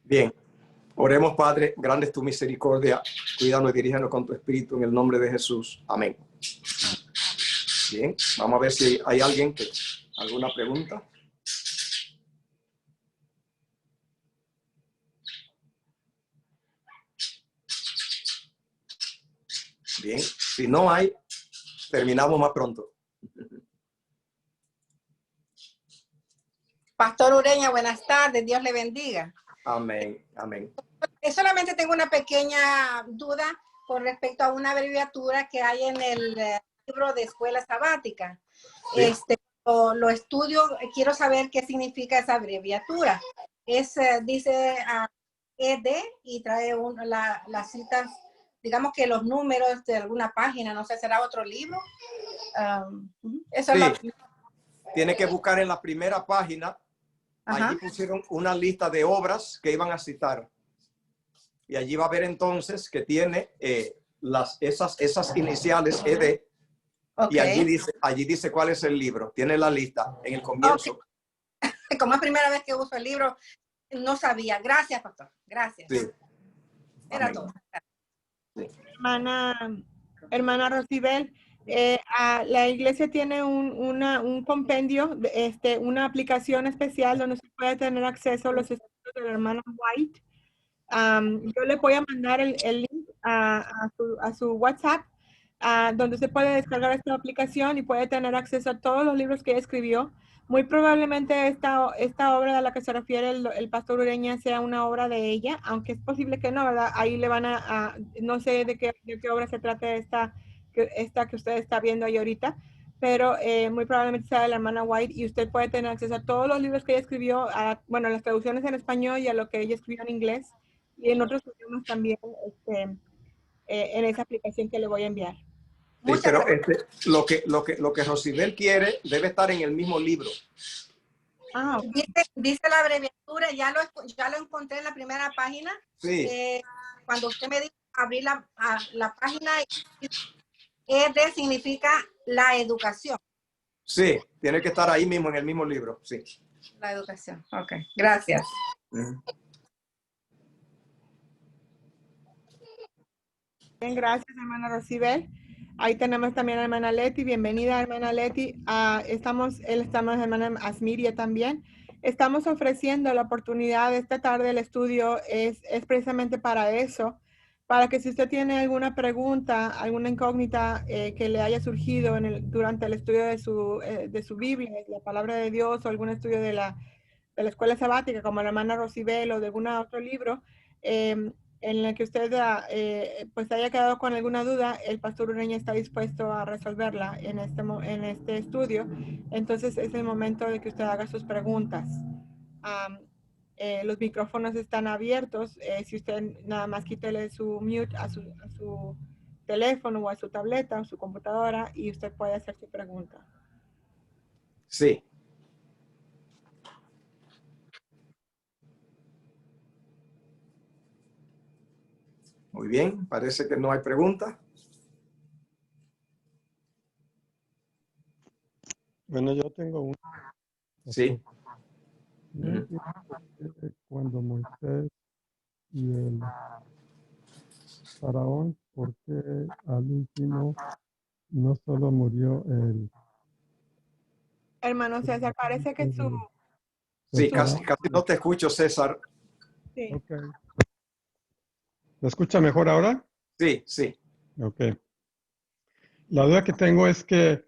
Bien, oremos, Padre, grande es tu misericordia, cuídanos y dirígenos con tu espíritu en el nombre de Jesús. Amén. Bien, vamos a ver si hay alguien que alguna pregunta. Bien, si no hay, terminamos más pronto. Pastor Ureña, buenas tardes, Dios le bendiga. Amén, amén. Solamente tengo una pequeña duda con respecto a una abreviatura que hay en el libro de escuela sabática. Sí. Lo estudio, quiero saber qué significa esa abreviatura. Dice ED y trae las citas, digamos que los números de alguna página, no sé, ¿será otro libro? Eso Sí. es Tiene que buscar en la primera página. Allí pusieron una lista de obras que iban a citar. Y allí va a ver entonces que tiene esas iniciales ED. Okay. Y allí dice cuál es el libro. Tiene la lista en el comienzo. Okay. Como es primera vez que uso el libro, no sabía. Gracias, pastor. Gracias. Sí. Era Amén. todo. Sí. Hermana Rosibel, la iglesia tiene un compendio, una aplicación especial donde se puede tener acceso a los estudios de la hermana White. Yo le voy a mandar el link a su WhatsApp, donde se puede descargar esta aplicación y puede tener acceso a todos los libros que ella escribió. Muy probablemente esta obra a la que se refiere el pastor Ureña sea una obra de ella, aunque es posible que no, ¿verdad? Ahí le van no sé de qué obra se trata esta que usted está viendo ahí ahorita, pero muy probablemente sea de la hermana White y usted puede tener acceso a todos los libros que ella escribió, bueno, las traducciones en español y a lo que ella escribió en inglés y en otros idiomas también en esa aplicación que le voy a enviar. Sí, pero lo que Rosibel quiere debe estar en el mismo libro. Okay. Dice la abreviatura, ya lo encontré en la primera página. Sí. Cuando usted me dijo abrir la página, ED significa la educación. Sí, tiene que estar ahí mismo en el mismo libro, sí. La educación, ok, gracias. Bien, gracias, hermana Rosibel. Ahí tenemos también a hermana Leti. Bienvenida, hermana Leti. Estamos hermana Asmiria también. Estamos ofreciendo la oportunidad esta tarde. El estudio es precisamente para eso, para que si usted tiene alguna pregunta, alguna incógnita que le haya surgido durante el estudio de su Biblia, la palabra de Dios, o algún estudio de la escuela sabática, como la hermana Rosibel, o de algún otro libro, en el que usted pues haya quedado con alguna duda, el pastor Ureña está dispuesto a resolverla en este estudio. Entonces es el momento de que usted haga sus preguntas. Los micrófonos están abiertos. Si usted nada más quítele su mute a su teléfono o a su tableta o su computadora y usted puede hacer su pregunta. Sí. Muy bien, parece que no hay preguntas. Bueno, yo tengo una. Sí. No entiendo cuando Moisés y el faraón, porque al último no solo murió el... Hermano César, parece que Sí, casi no te escucho, César. Sí. Okay. ¿Me escucha mejor ahora? Sí, sí. Ok. La duda que tengo es que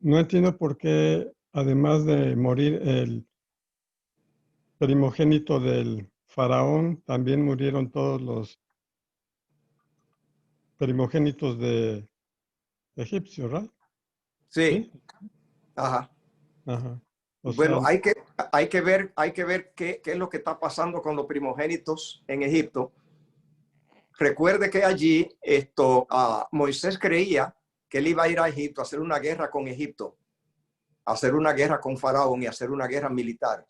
no entiendo por qué, además de morir el primogénito del faraón, también murieron todos los primogénitos de egipcios, ¿verdad? Sí. Ajá. Ajá. Bueno, hay que ver qué es lo que está pasando con los primogénitos en Egipto. Recuerde que allí Moisés creía que él iba a ir a Egipto a hacer una guerra con Egipto, a hacer una guerra con Faraón y a hacer una guerra militar.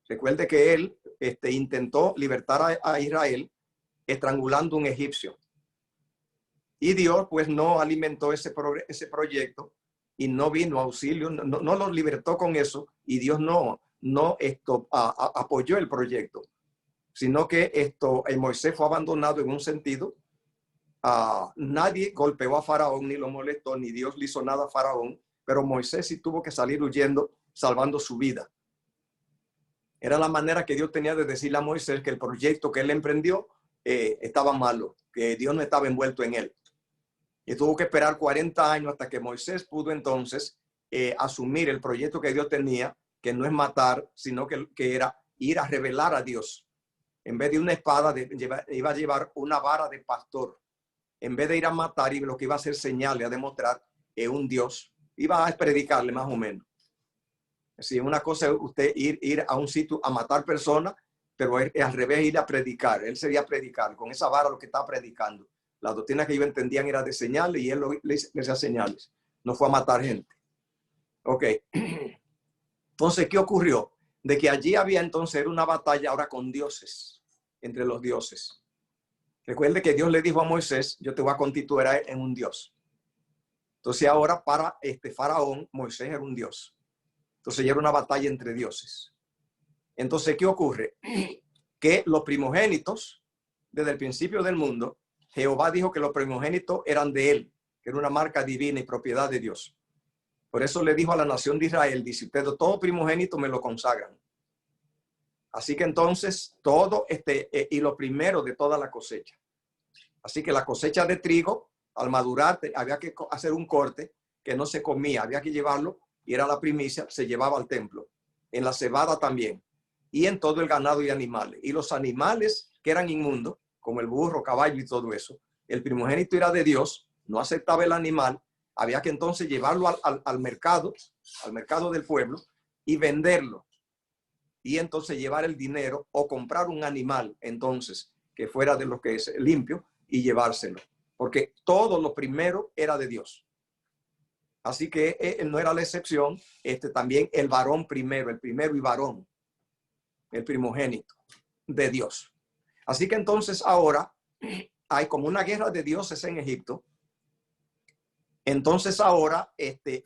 Recuerde que él intentó libertar a Israel estrangulando un egipcio. Y Dios pues no alimentó ese proyecto y no vino a auxilio, no los libertó con eso, y Dios no apoyó el proyecto, sino que Moisés fue abandonado en un sentido. Nadie golpeó a Faraón ni lo molestó, ni Dios le hizo nada a Faraón, pero Moisés sí tuvo que salir huyendo, salvando su vida. Era la manera que Dios tenía de decirle a Moisés que el proyecto que él emprendió estaba malo, que Dios no estaba envuelto en él. Y tuvo que esperar 40 años hasta que Moisés pudo entonces asumir el proyecto que Dios tenía, que no es matar, sino que era ir a revelar a Dios. En vez de una espada, iba a llevar una vara de pastor. En vez de ir a matar, y lo que iba a hacer señal y a demostrar un Dios, iba a predicarle más o menos. Si una cosa es usted ir a un sitio a matar personas, pero es al revés, ir a predicar. Él sería predicar con esa vara lo que estaba predicando. La doctrina que ellos entendían era de señales y él le hacía señales. No fue a matar gente. Ok. Entonces, ¿qué ocurrió? De que allí había entonces una batalla ahora con dioses, entre los dioses. Recuerde que Dios le dijo a Moisés, yo te voy a constituir en un dios. Entonces ahora para Faraón, Moisés era un dios. Entonces ya era una batalla entre dioses. Entonces, ¿qué ocurre? Que los primogénitos, desde el principio del mundo, Jehová dijo que los primogénitos eran de él, que era una marca divina y propiedad de Dios. Por eso le dijo a la nación de Israel, dice, ustedes todo primogénito me lo consagran. Así que entonces todo y lo primero de toda la cosecha. Así que la cosecha de trigo, al madurar, había que hacer un corte que no se comía, había que llevarlo y era la primicia, se llevaba al templo. En la cebada también. Y en todo el ganado y animales. Y los animales que eran inmundos, como el burro, caballo y todo eso, el primogénito era de Dios, no aceptaba el animal, había que entonces llevarlo al mercado del pueblo y venderlo. Y entonces llevar el dinero o comprar un animal, entonces, que fuera de lo que es limpio y llevárselo. Porque todo lo primero era de Dios. Así que no era la excepción, también el varón primero, el primero y varón, el primogénito de Dios. Así que entonces ahora hay como una guerra de dioses en Egipto. Entonces ahora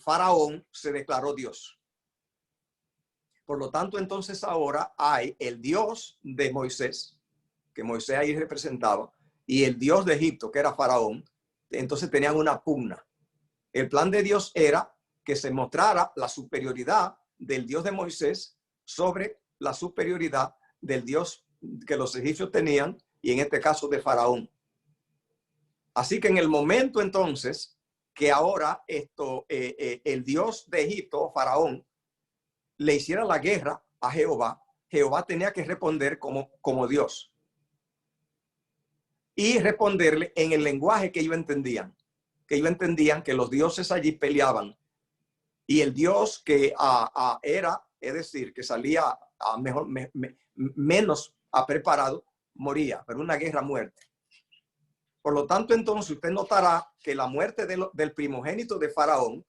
Faraón se declaró Dios. Por lo tanto, entonces ahora hay el Dios de Moisés, que Moisés ahí representaba, y el Dios de Egipto, que era Faraón. Entonces tenían una pugna. El plan de Dios era que se mostrara la superioridad del Dios de Moisés sobre la superioridad del Dios que los egipcios tenían, y en este caso de Faraón. Así que en el momento entonces que ahora el Dios de Egipto, Faraón, le hiciera la guerra a Jehová, Jehová tenía que responder como Dios. Y responderle en el lenguaje que ellos entendían. Que ellos entendían que los dioses allí peleaban. Y el Dios que era, es decir, que salía menos preparado, moría, pero una guerra a muerte. Por lo tanto, entonces usted notará que la muerte del primogénito de Faraón,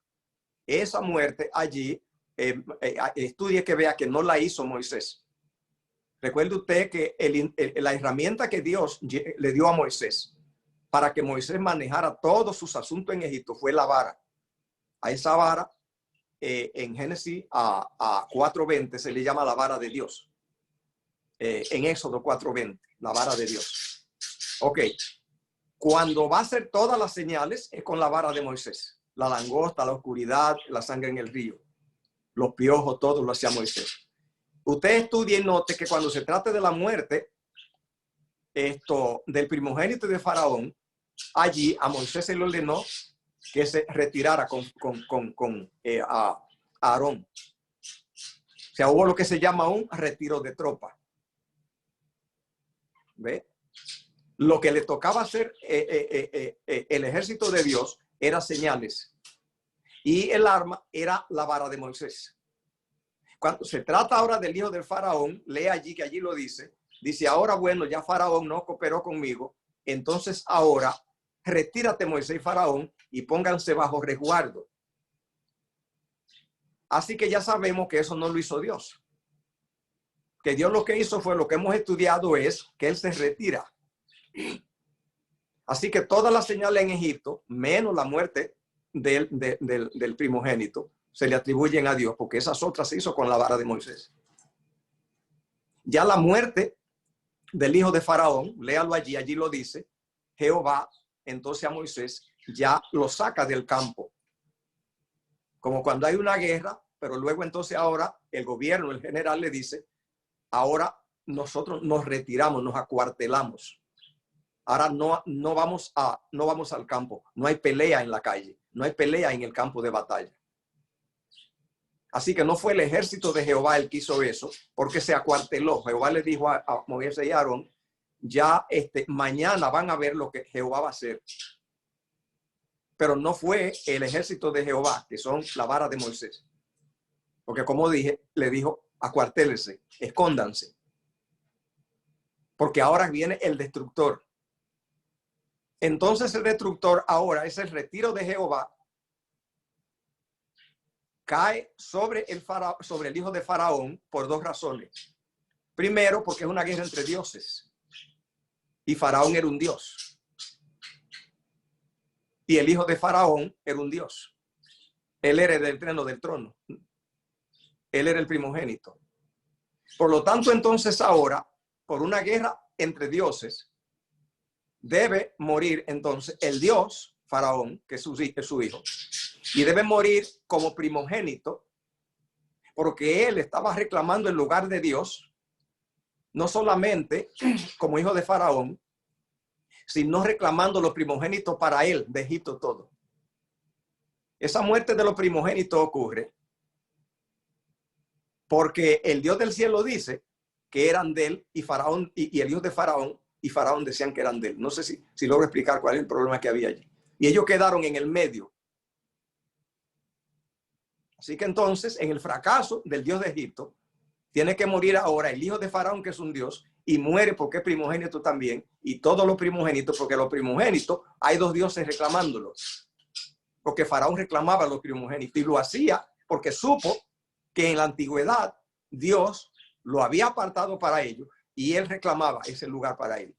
esa muerte allí, estudie que vea que no la hizo Moisés. Recuerde usted que la herramienta que Dios le dio a Moisés para que Moisés manejara todos sus asuntos en Egipto fue la vara. A esa vara, en Génesis 4:20 se le llama la vara de Dios. En Éxodo 4:20, la vara de Dios. Ok. Cuando va a hacer todas las señales es con la vara de Moisés. La langosta, la oscuridad, la sangre en el río, los piojos, todo lo hacía Moisés. Usted estudie y note que cuando se trata de la muerte del primogénito de Faraón, allí a Moisés se le ordenó que se retirara a Aarón. O sea, hubo lo que se llama un retiro de tropa. ¿Ve? Lo que le tocaba hacer el ejército de Dios era señales. Y el arma era la vara de Moisés. Cuando se trata ahora del hijo del faraón, lee allí que allí lo dice. Dice, ahora bueno, ya Faraón no cooperó conmigo. Entonces ahora retírate Moisés y Faraón y pónganse bajo resguardo. Así que ya sabemos que eso no lo hizo Dios. Que Dios lo que hizo fue lo que hemos estudiado, es que él se retira. Así que todas las señales en Egipto, menos la muerte del primogénito, se le atribuyen a Dios, porque esas otras se hizo con la vara de Moisés. Ya la muerte del hijo de Faraón, léalo allí, allí lo dice, Jehová entonces a Moisés ya lo saca del campo. Como cuando hay una guerra, pero luego entonces ahora el gobierno, el general le dice, ahora nosotros nos retiramos, nos acuartelamos. Ahora no vamos al campo, no hay pelea en la calle, no hay pelea en el campo de batalla. Así que no fue el ejército de Jehová el que hizo eso, porque se acuarteló. Jehová le dijo a Moisés y a Aarón, ya mañana van a ver lo que Jehová va a hacer. Pero no fue el ejército de Jehová, que son la vara de Moisés. Porque como dije, le dijo, acuartélense, escóndanse. Porque ahora viene el destructor. Entonces el destructor ahora es el retiro de Jehová. Cae sobre el hijo de Faraón por dos razones. Primero, porque es una guerra entre dioses. Y Faraón era un dios. Y el hijo de Faraón era un dios. Él era el eterno del trono. Él era el primogénito. Por lo tanto, entonces ahora, por una guerra entre dioses, debe morir entonces el dios Faraón, que es su hijo. Y debe morir como primogénito, porque él estaba reclamando el lugar de Dios, no solamente como hijo de Faraón, sino reclamando los primogénitos para él, de Egipto todo. Esa muerte de los primogénitos ocurre porque el Dios del cielo dice que eran de él y Faraón y el hijo de Faraón y Faraón decían que eran de él. No sé si logro explicar cuál es el problema que había allí. Y ellos quedaron en el medio. Así que entonces, en el fracaso del Dios de Egipto, tiene que morir ahora el hijo de Faraón, que es un Dios, y muere porque es primogénito también, y todos los primogénitos, porque los primogénitos, hay dos dioses reclamándolos. Porque Faraón reclamaba a los primogénitos, y lo hacía porque supo que en la antigüedad Dios lo había apartado para ellos, y él reclamaba ese lugar para él.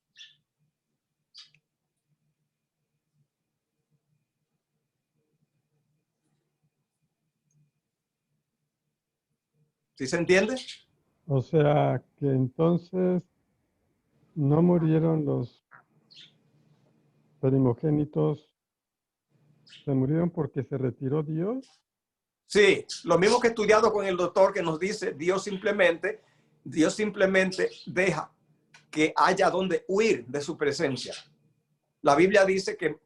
¿Sí se entiende? O sea, que entonces no murieron los primogénitos, se murieron porque se retiró Dios. Sí, lo mismo que he estudiado con el doctor que nos dice, Dios simplemente deja que haya donde huir de su presencia. La Biblia dice que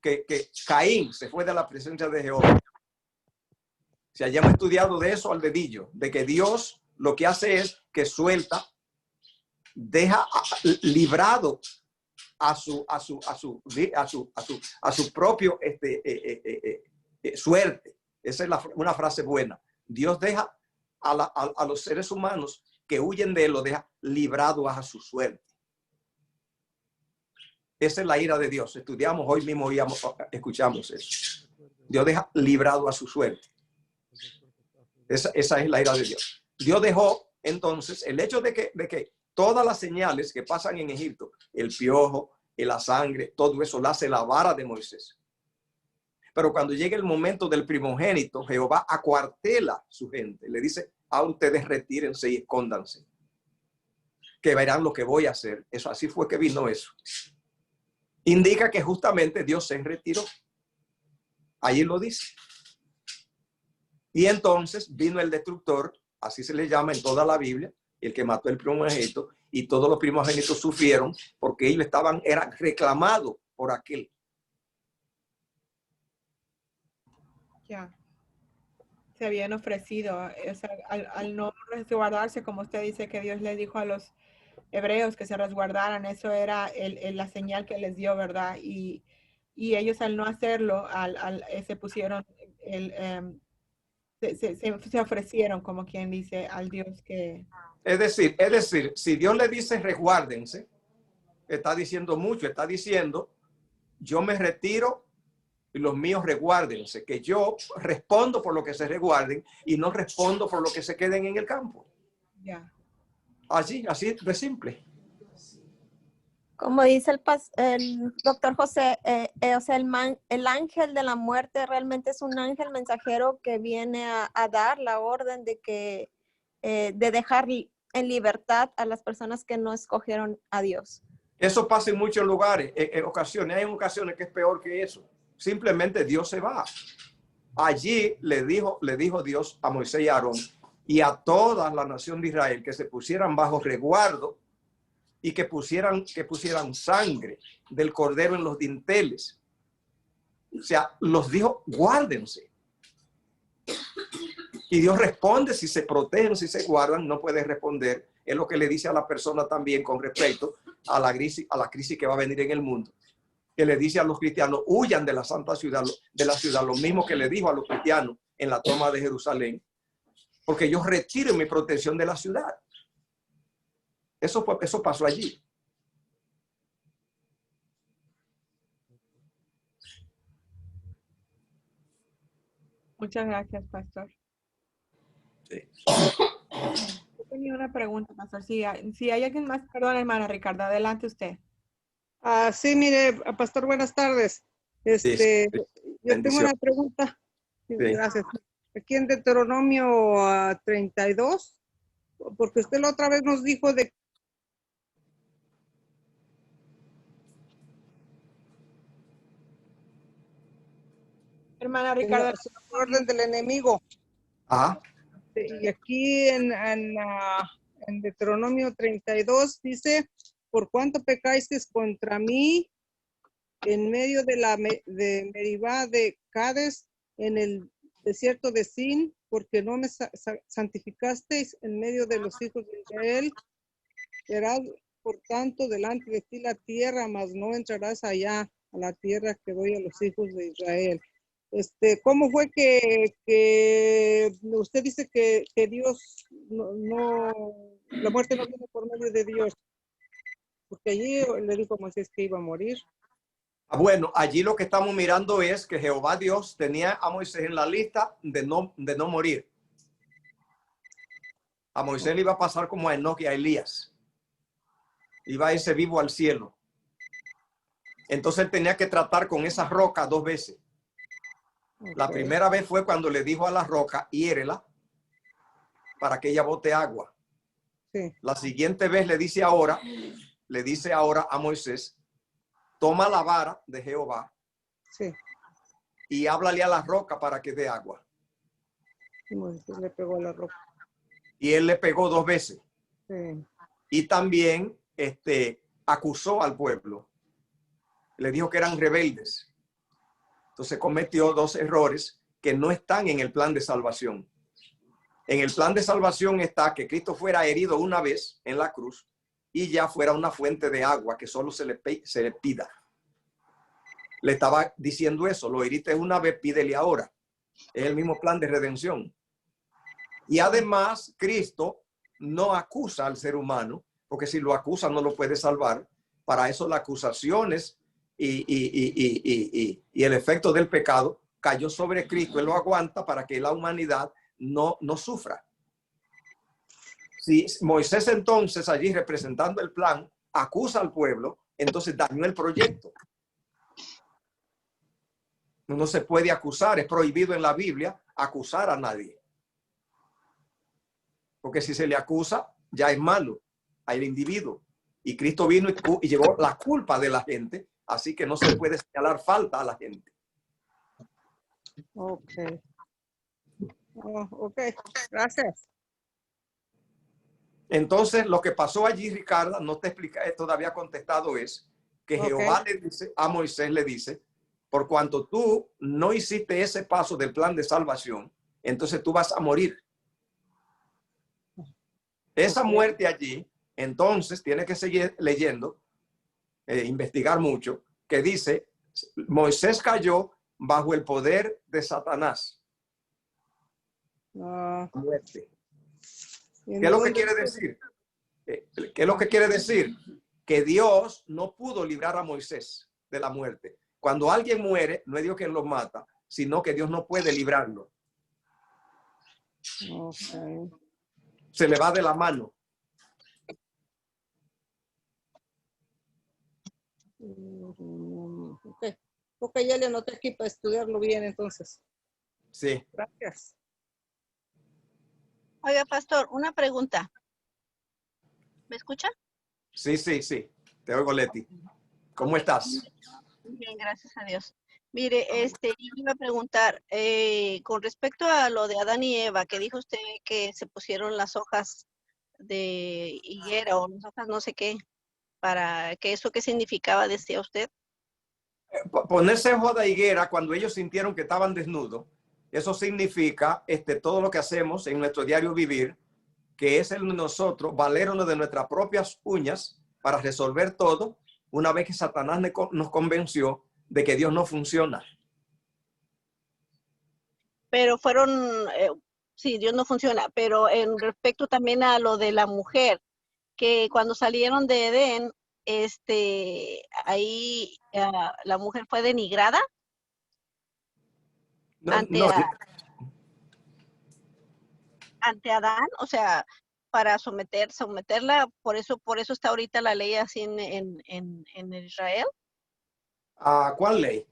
Caín se fue de la presencia de Jehová. Si hayamos estudiado de eso al dedillo, de que Dios lo que hace es que suelta, deja librado a su propio suerte. Esa es una frase buena. Dios deja a los seres humanos que huyen de él, lo deja librado a su suerte. Esa es la ira de Dios. Estudiamos hoy mismo, escuchamos eso. Dios deja librado a su suerte. Esa es la ira de Dios. Dios dejó entonces el hecho de que todas las señales que pasan en Egipto, el piojo, la sangre, todo eso lo hace la vara de Moisés. Pero cuando llega el momento del primogénito, Jehová acuartela su gente. Le dice, a ustedes retírense y escóndanse, que verán lo que voy a hacer. Eso, así fue que vino eso. Indica que justamente Dios se retiró. Allí lo dice. Y entonces vino el destructor, así se le llama en toda la Biblia, el que mató el primogénito, y todos los primogénitos sufrieron porque ellos eran reclamados por aquel. Ya. Se habían ofrecido, o sea, al no resguardarse, como usted dice que Dios le dijo a los hebreos que se resguardaran, eso era la señal que les dio, ¿verdad? Y ellos al no hacerlo, se pusieron, se ofrecieron, como quien dice, al Dios que... Es decir, si Dios le dice resguárdense, está diciendo mucho, está diciendo, yo me retiro y los míos resguárdense, que yo respondo por lo que se resguarden y no respondo por lo que se queden en el campo. Ya. Así de simple. Como dice el doctor José, o sea, el ángel de la muerte realmente es un ángel mensajero que viene a dar la orden de dejar en libertad a las personas que no escogieron a Dios. Eso pasa en muchos lugares, en ocasiones. Hay ocasiones que es peor que eso. Simplemente Dios se va. Allí le dijo Dios a Moisés y a Aarón y a toda la nación de Israel que se pusieran bajo resguardo y que pusieran sangre del cordero en los dinteles. O sea, los dijo, guárdense. Y Dios responde si se protegen, si se guardan, no puede responder. Es lo que le dice a la persona también con respecto a la crisis que va a venir en el mundo. Que le dice a los cristianos, huyan de la santa ciudad, lo mismo que le dijo a los cristianos en la toma de Jerusalén, porque yo retiro mi protección de la ciudad. Eso pasó allí. Muchas gracias, pastor. Sí. Yo tenía una pregunta, pastor. Si hay alguien más, perdón, hermana Ricardo, adelante usted. Sí, mire, pastor, buenas tardes. Sí. Yo tengo una pregunta. Sí. Gracias. Aquí en Deuteronomio 32, porque usted la otra vez nos dijo de Hermana Ricardo. el orden del enemigo. Ajá. Y aquí en Deuteronomio 32 dice, por cuánto pecáis contra mí en medio de Meribá de Cades, en el desierto de Sin, porque no me santificasteis en medio de los hijos de Israel. Verás, por tanto, delante de ti la tierra, mas no entrarás allá a la tierra que doy a los hijos de Israel. ¿Cómo fue que usted dice que Dios la muerte no viene por medio de Dios? Porque allí le dijo a Moisés que iba a morir. Bueno, allí lo que estamos mirando es que Jehová Dios tenía a Moisés en la lista de no morir. A Moisés le iba a pasar como a Enoc y a Elías. Iba a irse vivo al cielo. Entonces él tenía que tratar con esa roca 2 veces. Okay. La primera vez fue cuando le dijo a la roca, hiérela para que ella bote agua. Sí. La siguiente vez le dice ahora a Moisés, toma la vara de Jehová, sí, y háblale a la roca para que dé agua. Y Moisés le pegó a la roca. Y él le pegó 2 veces. Sí. Y también acusó al pueblo. Le dijo que eran rebeldes. Entonces cometió 2 errores que no están en el plan de salvación. En el plan de salvación está que Cristo fuera herido una vez en la cruz y ya fuera una fuente de agua que solo se le pida. Le estaba diciendo eso, lo heriste una vez, pídele ahora. Es el mismo plan de redención. Y además, Cristo no acusa al ser humano, porque si lo acusa no lo puede salvar. Para eso las acusaciones y el efecto del pecado cayó sobre Cristo. Él lo aguanta para que la humanidad no sufra. Si Moisés entonces allí representando el plan acusa al pueblo, entonces dañó el proyecto. No se puede acusar, es prohibido en la Biblia acusar a nadie. Porque si se le acusa, ya es malo al individuo. Y Cristo vino y llevó la culpa de la gente, así que no se puede señalar falta a la gente. Ok. Ok, gracias. Entonces, lo que pasó allí, Ricardo, no te explica, todavía contestado, es que Jehová le dice, a Moisés le dice, por cuanto tú no hiciste ese paso del plan de salvación, entonces tú vas a morir. Esa muerte allí, entonces, tiene que seguir leyendo, investigar mucho, que dice, Moisés cayó bajo el poder de Satanás. Muerte. ¿Qué es lo que quiere decir? ¿Qué es lo que quiere decir? Que Dios no pudo librar a Moisés de la muerte. Cuando alguien muere, no es Dios quien lo mata, sino que Dios no puede librarlo. Okay. Se le va de la mano. Okay. Ok, ya le anoté aquí para estudiarlo bien entonces. Sí. Gracias. Oiga, pastor, una pregunta. ¿Me escucha? Sí, sí, sí. Te oigo, Leti. ¿Cómo estás? Bien, gracias a Dios. Mire, yo iba a preguntar, con respecto a lo de Adán y Eva, que dijo usted que se pusieron las hojas de higuera o las hojas no sé qué, para que eso qué significaba, decía usted. Ponerse hoja de higuera cuando ellos sintieron que estaban desnudos, eso significa todo lo que hacemos en nuestro diario vivir, que es el nosotros valernos de nuestras propias uñas para resolver todo, una vez que Satanás nos convenció de que Dios no funciona. Pero fueron, sí, Dios no funciona, pero en respecto también a lo de la mujer, que cuando salieron de Edén, ahí la mujer fue denigrada No, ante, no, ante Adán, o sea, para someterla, por eso está ahorita la ley así en Israel, ¿a cuál ley?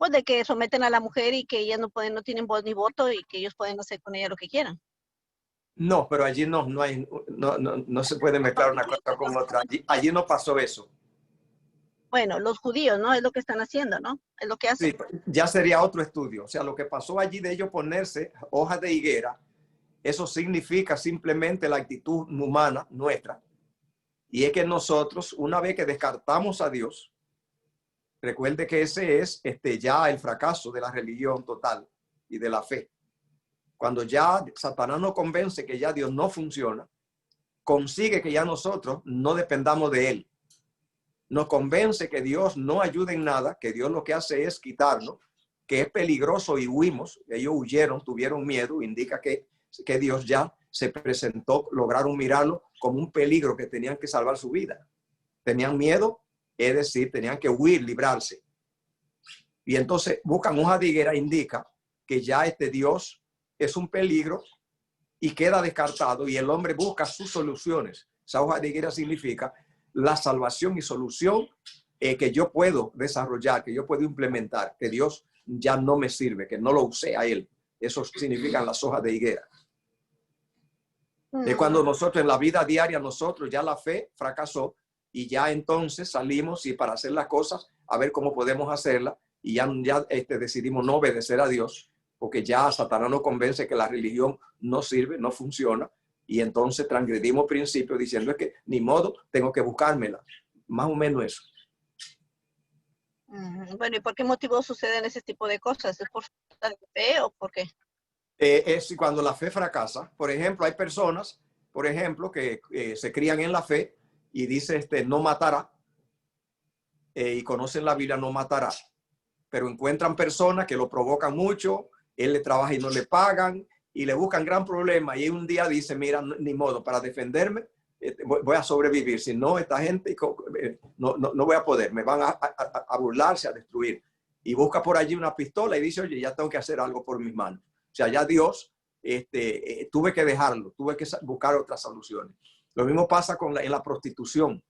pues de que someten a la mujer y que ellas no tienen voz ni voto y que ellos pueden hacer con ella lo que quieran. No, pero allí no hay, no se puede mezclar una cosa con otra. Allí no pasó eso. Bueno, los judíos, ¿no? Es lo que están haciendo, ¿no? Es lo que hacen. Sí, ya sería otro estudio. O sea, lo que pasó allí de ellos ponerse hojas de higuera, eso significa simplemente la actitud humana nuestra. Y es que nosotros, una vez que descartamos a Dios, recuerde que ese es ya el fracaso de la religión total y de la fe. Cuando ya Satanás nos convence que ya Dios no funciona, consigue que ya nosotros no dependamos de él. Nos convence que Dios no ayuda en nada, que Dios lo que hace es quitarnos, que es peligroso y huimos. Ellos huyeron, tuvieron miedo, indica que Dios ya se presentó, lograron mirarlo como un peligro que tenían que salvar su vida. Tenían miedo, es decir, tenían que huir, librarse. Y entonces buscan hoja de higuera, indica que ya Dios es un peligro y queda descartado y el hombre busca sus soluciones. Esa hoja de higuera significa la salvación y solución que yo puedo desarrollar, que yo puedo implementar, que Dios ya no me sirve, que no lo usé a él. Eso significan las hojas de higuera. Es cuando nosotros en la vida diaria, nosotros ya la fe fracasó y ya entonces salimos y para hacer las cosas, a ver cómo podemos hacerlas y ya decidimos no obedecer a Dios porque ya Satanás nos convence que la religión no sirve, no funciona y entonces transgredimos principios diciendo que ni modo, tengo que buscármela. Más o menos eso. Bueno, ¿y por qué motivo suceden ese tipo de cosas? ¿Es por falta de fe o por qué? Es cuando la fe fracasa. Por ejemplo, hay personas, por ejemplo, que se crían en la fe y dice no matará y conocen la Biblia, no matará. Pero encuentran personas que lo provocan mucho, él le trabaja y no le pagan y le buscan gran problema y un día dice, mira, ni modo, para defenderme voy a sobrevivir, si no, esta gente no voy a poder, me van a burlarse, a destruir. Y busca por allí una pistola y dice, oye, ya tengo que hacer algo por mis manos. O sea, ya Dios, tuve que dejarlo, tuve que buscar otras soluciones. Lo mismo pasa en la prostitución.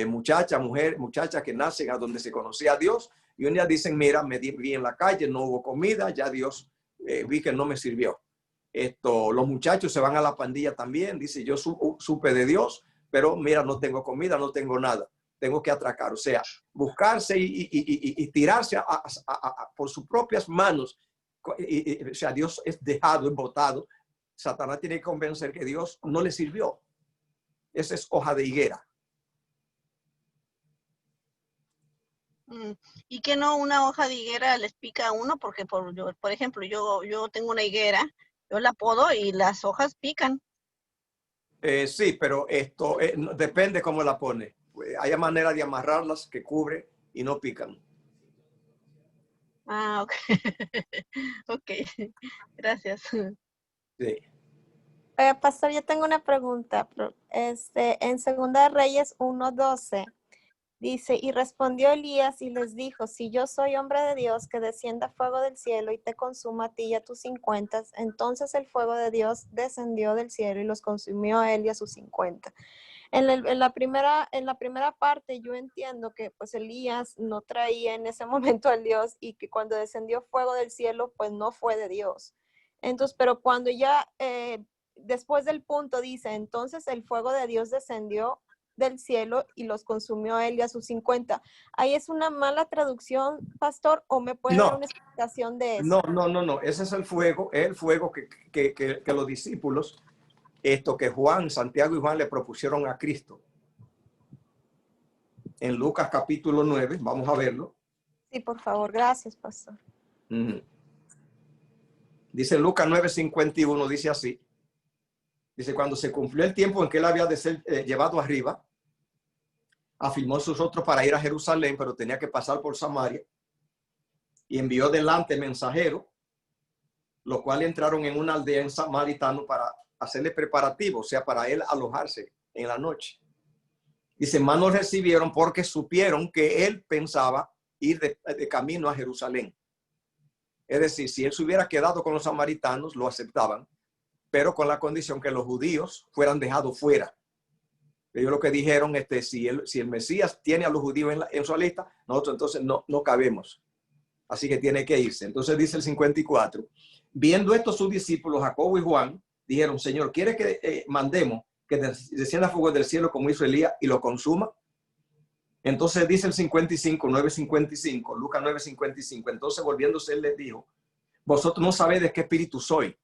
Muchachas que nacen a donde se conocía a Dios y un día dicen, mira, me vi en la calle, no hubo comida, ya Dios vi que no me sirvió. Los muchachos se van a la pandilla también, dice, yo supe de Dios, pero mira, no tengo comida, no tengo nada, tengo que atracar. O sea, buscarse y tirarse por sus propias manos. O sea, Dios es dejado, es botado. Satanás tiene que convencer que Dios no le sirvió. Esa es hoja de higuera. ¿Y que no una hoja de higuera les pica a uno? Porque, por ejemplo, yo tengo una higuera, yo la podo y las hojas pican. Sí, pero esto depende cómo la pone. Hay manera de amarrarlas que cubre y no pican. Ah, ok. Ok, gracias. Sí. Pastor, yo tengo una pregunta. En Segunda de Reyes 1:12 dice, y respondió Elías y les dijo, si yo soy hombre de Dios, que descienda fuego del cielo y te consuma a ti y a tus 50. Entonces el fuego de Dios descendió del cielo y los consumió a él y a sus 50. En la primera parte yo entiendo que pues Elías no traía en ese momento al Dios y que cuando descendió fuego del cielo pues no fue de Dios. Entonces, pero cuando ya después del punto dice, entonces el fuego de Dios descendió del cielo y los consumió a él y a sus 50. ¿Ahí es una mala traducción, pastor? ¿O me puede dar No, una explicación de eso? no. Ese es el fuego que los discípulos, que Juan, Santiago y Juan le propusieron a Cristo. En Lucas capítulo 9, vamos a verlo. Sí, por favor. Gracias, pastor. Dice Lucas 9:51, dice así. Dice, cuando se cumplió el tiempo en que él había de ser llevado arriba, afirmó sus otros para ir a Jerusalén, pero tenía que pasar por Samaria. Y envió delante mensajeros, los cuales entraron en una aldea en samaritano para hacerle preparativo, o sea, para él alojarse en la noche. Dice, más no recibieron porque supieron que él pensaba ir de camino a Jerusalén. Es decir, si él se hubiera quedado con los samaritanos, lo aceptaban, pero con la condición que los judíos fueran dejados fuera. Ellos lo que dijeron, si el Mesías tiene a los judíos en su lista, nosotros entonces no cabemos. Así que tiene que irse. Entonces dice el 54. Viendo esto sus discípulos, Jacobo y Juan, dijeron, Señor, ¿quiere que mandemos que descienda fuego del cielo como hizo Elías y lo consuma? Entonces dice el 55, 9:55, Lucas 9:55. Entonces volviéndose él les dijo, vosotros no sabéis de qué espíritu soy.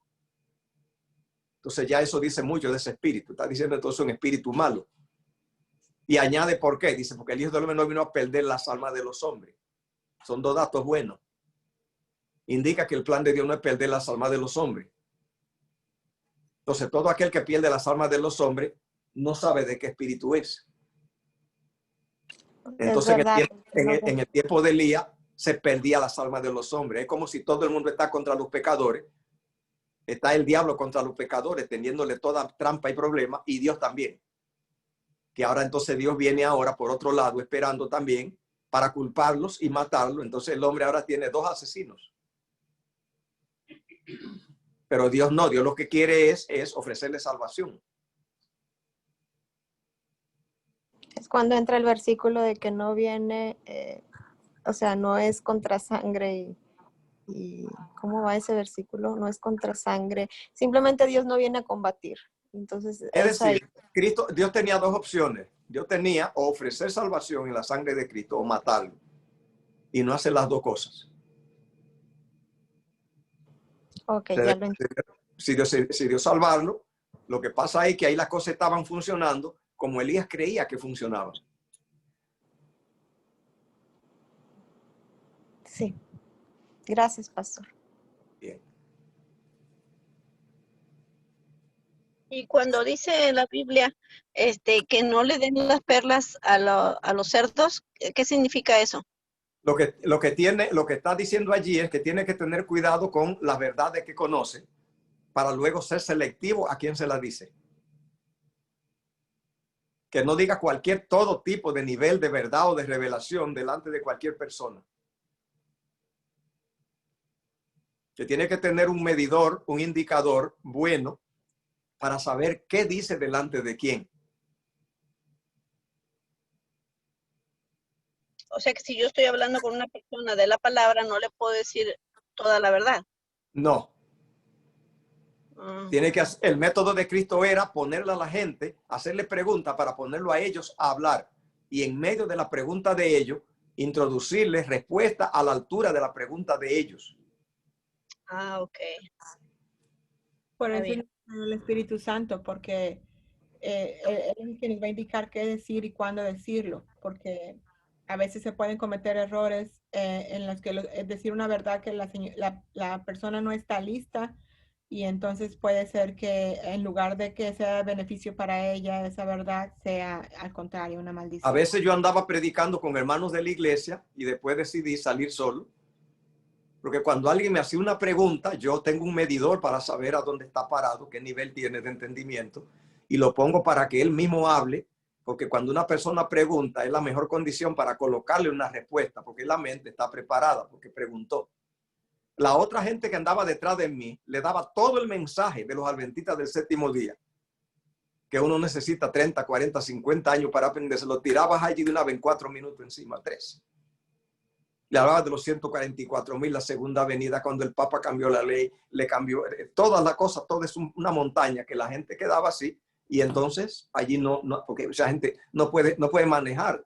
Entonces ya eso dice mucho de ese espíritu. Está diciendo entonces un espíritu malo. Y añade por qué. Dice, porque el Hijo del Hombre no vino a perder las almas de los hombres. Son dos datos buenos. Indica que el plan de Dios no es perder las almas de los hombres. Entonces todo aquel que pierde las almas de los hombres no sabe de qué espíritu es. Entonces en el tiempo de Elías se perdía las almas de los hombres. Es como si todo el mundo está contra los pecadores. Está el diablo contra los pecadores, teniéndole toda trampa y problema, y Dios también. Que ahora entonces Dios viene ahora por otro lado, esperando también para culparlos y matarlos. Entonces el hombre ahora tiene dos asesinos. Pero Dios no, Dios lo que quiere es ofrecerle salvación. Es cuando entra el versículo de que no viene, o sea, no es contra sangre y ¿cómo va ese versículo? No es contra sangre. Simplemente Dios no viene a combatir. Entonces, es decir, Dios tenía dos opciones. Dios tenía o ofrecer salvación en la sangre de Cristo o matarlo. Y no hacer las dos cosas. Ok, ya lo entiendo. Si Dios salvarlo, lo que pasa es que ahí las cosas estaban funcionando como Elías creía que funcionaban. Sí. Gracias, pastor. Bien. Y cuando dice la Biblia que no le den las perlas a los cerdos, ¿qué significa eso? Lo que está diciendo allí es que tiene que tener cuidado con las verdades que conoce para luego ser selectivo a quien se las dice. Que no diga todo tipo de nivel de verdad o de revelación delante de cualquier persona. Que tiene que tener un medidor, un indicador bueno para saber qué dice delante de quién. O sea que si yo estoy hablando con una persona de la palabra, no le puedo decir toda la verdad. No. El método de Cristo era ponerle a la gente, hacerle preguntas para ponerlo a ellos a hablar. Y en medio de la pregunta de ellos, introducirles respuesta a la altura de la pregunta de ellos. Ah, ok. Por eso el Espíritu Santo, porque él es el que nos va a indicar qué decir y cuándo decirlo, porque a veces se pueden cometer errores en los que decir una verdad que la persona no está lista, y entonces puede ser que en lugar de que sea beneficio para ella, esa verdad sea al contrario, una maldición. A veces yo andaba predicando con hermanos de la iglesia y después decidí salir solo. Porque cuando alguien me hace una pregunta, yo tengo un medidor para saber a dónde está parado, qué nivel tiene de entendimiento, y lo pongo para que él mismo hable, porque cuando una persona pregunta es la mejor condición para colocarle una respuesta, porque la mente está preparada, porque preguntó. La otra gente que andaba detrás de mí le daba todo el mensaje de los adventistas del séptimo día, que uno necesita 30, 40, 50 años para aprender. Se lo tirabas allí de una vez en 4 minutos encima, 3. Le hablaba de los 144,000, la segunda venida, cuando el Papa cambió la ley, le cambió todas las cosas, todo es una montaña que la gente quedaba así, y entonces allí no porque esa gente no puede manejar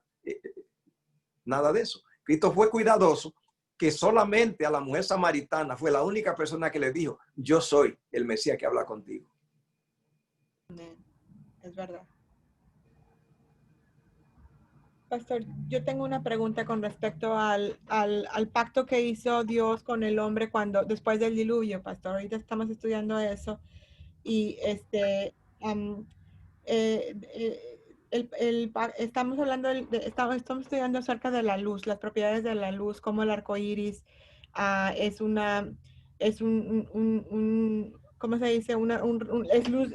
nada de eso. Cristo fue cuidadoso, que solamente a la mujer samaritana fue la única persona que le dijo, yo soy el Mesías que habla contigo. Es verdad. Pastor, yo tengo una pregunta con respecto al pacto que hizo Dios con el hombre después del diluvio, Pastor. Ahorita estamos estudiando eso y estamos hablando, estamos estudiando acerca de la luz, las propiedades de la luz, como el arco iris ¿cómo se dice?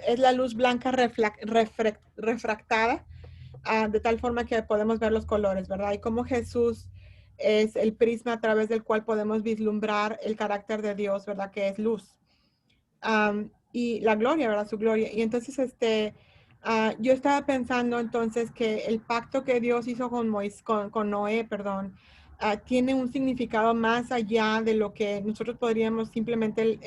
Es la luz blanca refractada. De tal forma que podemos ver los colores, ¿verdad? Y como Jesús es el prisma a través del cual podemos vislumbrar el carácter de Dios, ¿verdad? Que es luz. Y la gloria, ¿verdad? Su gloria. Y entonces, yo estaba pensando entonces que el pacto que Dios hizo con Noé, perdón, tiene un significado más allá de lo que nosotros podríamos simplemente,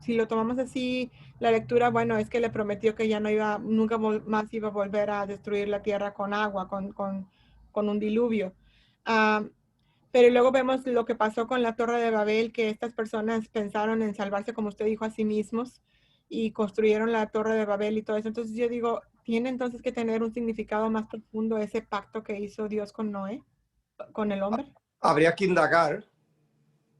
si lo tomamos así, la lectura, bueno, es que le prometió que ya nunca más iba a volver a destruir la tierra con agua, con un diluvio. Pero luego vemos lo que pasó con la Torre de Babel, que estas personas pensaron en salvarse, como usted dijo, a sí mismos y construyeron la Torre de Babel y todo eso. Entonces yo digo, ¿tiene entonces que tener un significado más profundo ese pacto que hizo Dios con Noé, con el hombre? Habría que indagar.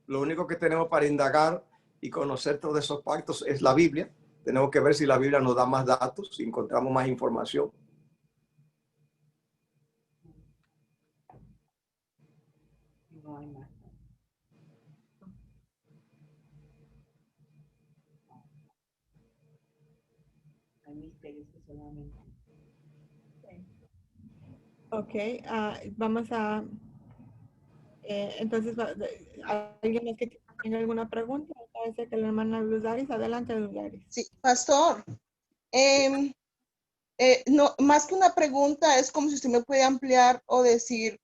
Lo único que tenemos para indagar y conocer todos esos pactos es la Biblia. Tenemos que ver si la Biblia nos da más datos, si encontramos más información. No hay más. Hay misterios que solamente. Ok, vamos a... entonces, ¿alguien más que tenga alguna pregunta? Parece que la hermana Luz Daris. Adelante, Luz Daris. Sí, pastor. No, más que una pregunta, es como si usted me puede ampliar o decir,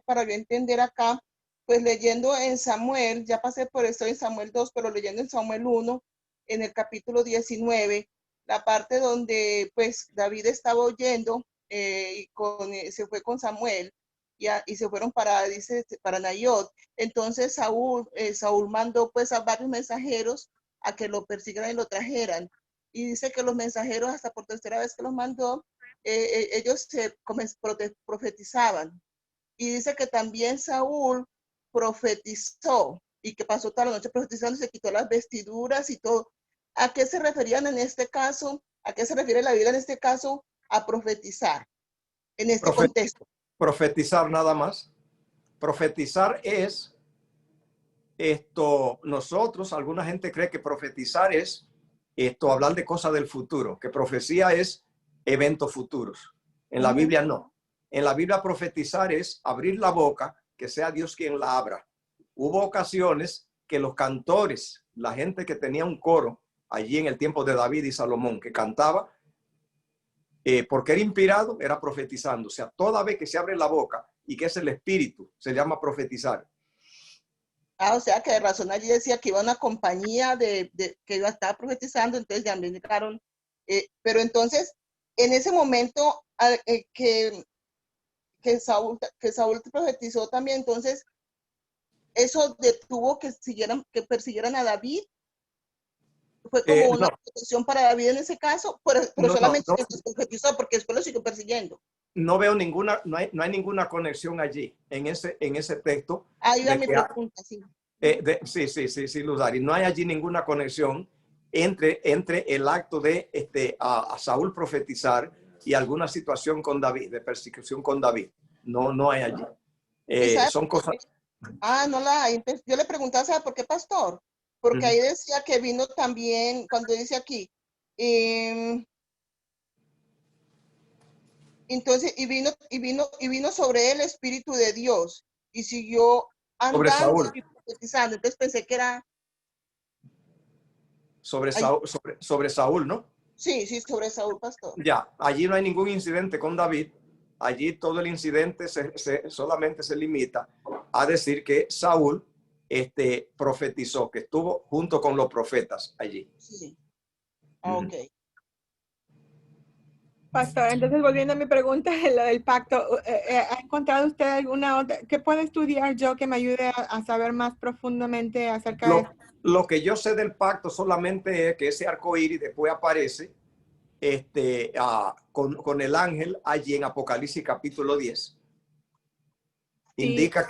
para yo entender acá, pues leyendo en Samuel, ya pasé por esto en Samuel 2, pero leyendo en Samuel 1, en el capítulo 19, la parte donde pues David estaba oyendo y se fue con Samuel y se fueron para Nayot. Entonces Saúl mandó pues a varios mensajeros a que lo persiguieran y lo trajeran. Y dice que los mensajeros, hasta por tercera vez que los mandó, ellos profetizaban. Y dice que también Saúl profetizó y que pasó toda la noche profetizando, se quitó las vestiduras y todo. ¿A qué se referían en este caso? ¿A qué se refiere la Biblia en este caso? A profetizar, en este contexto. Profetizar nada más. Profetizar es nosotros, alguna gente cree que profetizar es hablar de cosas del futuro, que profecía es eventos futuros. En la Biblia no. En la Biblia profetizar es abrir la boca, que sea Dios quien la abra. Hubo ocasiones que los cantores, la gente que tenía un coro allí en el tiempo de David y Salomón, que cantaba, porque era inspirado, era profetizando. O sea, toda vez que se abre la boca y que es el espíritu, se llama profetizar. O sea, que de razón allí decía que iba una compañía que iba a estar profetizando, entonces ya me indicaron. Pero entonces, en ese momento que Saúl profetizó también, entonces, eso detuvo que persiguieran a David. Fue como una protección para David en ese caso, pero solamente profetizó, porque después lo siguió persiguiendo. No veo no hay ninguna conexión allí en ese texto. Ahí va mi pregunta, sí. Sí, Luzari. No hay allí ninguna conexión entre el acto de a Saúl profetizar y alguna situación con David, de persecución con David. No hay allí. Son cosas. No la hay. Yo le preguntaba, ¿sabe por qué, pastor? Porque ahí decía que vino también, cuando dice aquí, entonces, y vino sobre él el Espíritu de Dios y siguió andando y profetizando. Entonces pensé que era sobre Saúl, ¿no? Sí, sobre Saúl, pastor. Ya, allí no hay ningún incidente con David. Allí todo el incidente solamente se limita a decir que Saúl profetizó, que estuvo junto con los profetas allí. Sí. Ujú. Ok. Pastor, entonces volviendo a mi pregunta, lo del pacto, ¿ha encontrado usted alguna otra? ¿Qué puedo estudiar yo que me ayude a saber más profundamente acerca de esto? Lo que yo sé del pacto solamente es que ese arco iris después aparece con el ángel allí en Apocalipsis capítulo 10. Indica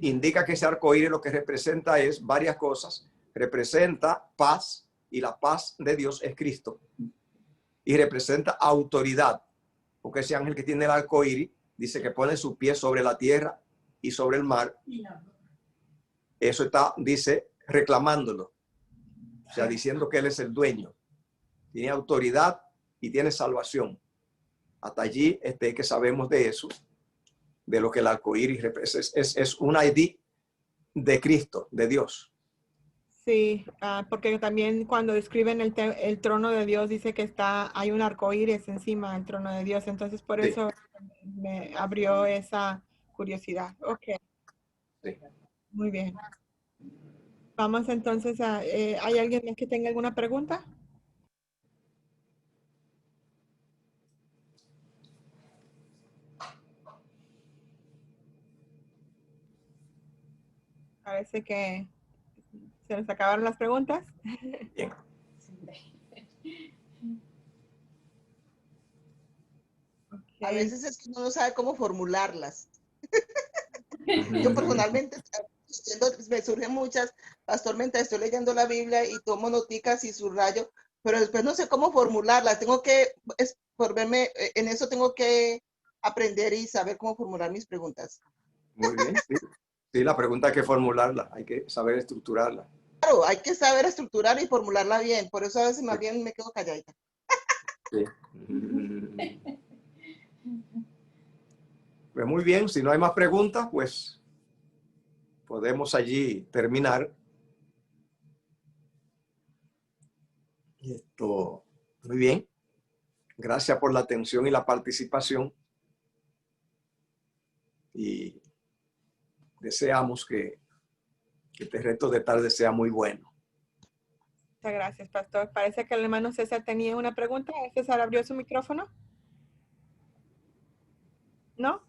indica que ese arco iris lo que representa es varias cosas. Representa paz, y la paz de Dios es Cristo. Y representa autoridad, porque ese ángel que tiene el arco iris dice que pone su pie sobre la tierra y sobre el mar. Eso está, dice, reclamándolo. O sea, diciendo que él es el dueño. Tiene autoridad y tiene salvación. Hasta allí que sabemos de eso, de lo que el arco iris representa. Es un ID de Cristo, de Dios. Sí, porque también cuando describen el trono de Dios dice que hay un arco iris encima del trono de Dios. Entonces por Sí. eso me abrió esa curiosidad. Ok, Sí. muy bien. Vamos entonces ¿hay alguien más que tenga alguna pregunta? Parece que se nos acabaron las preguntas. Bien. A veces es que uno no sabe cómo formularlas. Yo Ujú. personalmente me surgen muchas, pastor, mientras estoy leyendo la Biblia y tomo noticas y subrayo, pero después no sé cómo formularlas. Tengo que, por verme, en eso tengo que aprender y saber cómo formular mis preguntas. Muy bien. Sí. Sí, la pregunta hay que formularla, hay que saber estructurarla. Claro, hay que saber estructurar y formularla bien, por eso a veces más bien me quedo calladita. Sí. Pues muy bien, si no hay más preguntas, pues podemos allí terminar. Muy bien. Gracias por la atención y la participación. Y deseamos que este resto de tarde sea muy bueno. Muchas gracias, pastor. Parece que el hermano César tenía una pregunta. César abrió su micrófono. ¿No?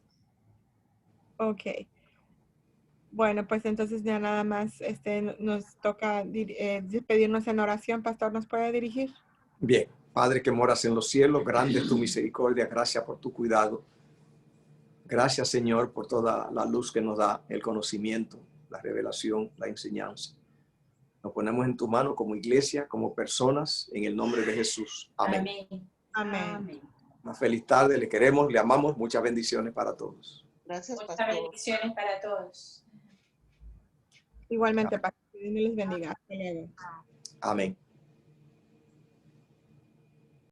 Ok. Bueno, pues entonces ya nada más nos toca despedirnos en oración. Pastor, ¿nos puede dirigir? Bien. Padre que moras en los cielos, grande es tu misericordia. Gracias por tu cuidado. Gracias, Señor, por toda la luz que nos da, el conocimiento, la revelación, la enseñanza. Nos ponemos en tu mano como iglesia, como personas, en el nombre de Jesús. Amén. Amén. Amén. Una feliz tarde, le queremos, le amamos. Muchas bendiciones para todos. Gracias, Muchas pastor. bendiciones para todos. Igualmente, pastor. Dios les bendiga. Hasta luego. Amén.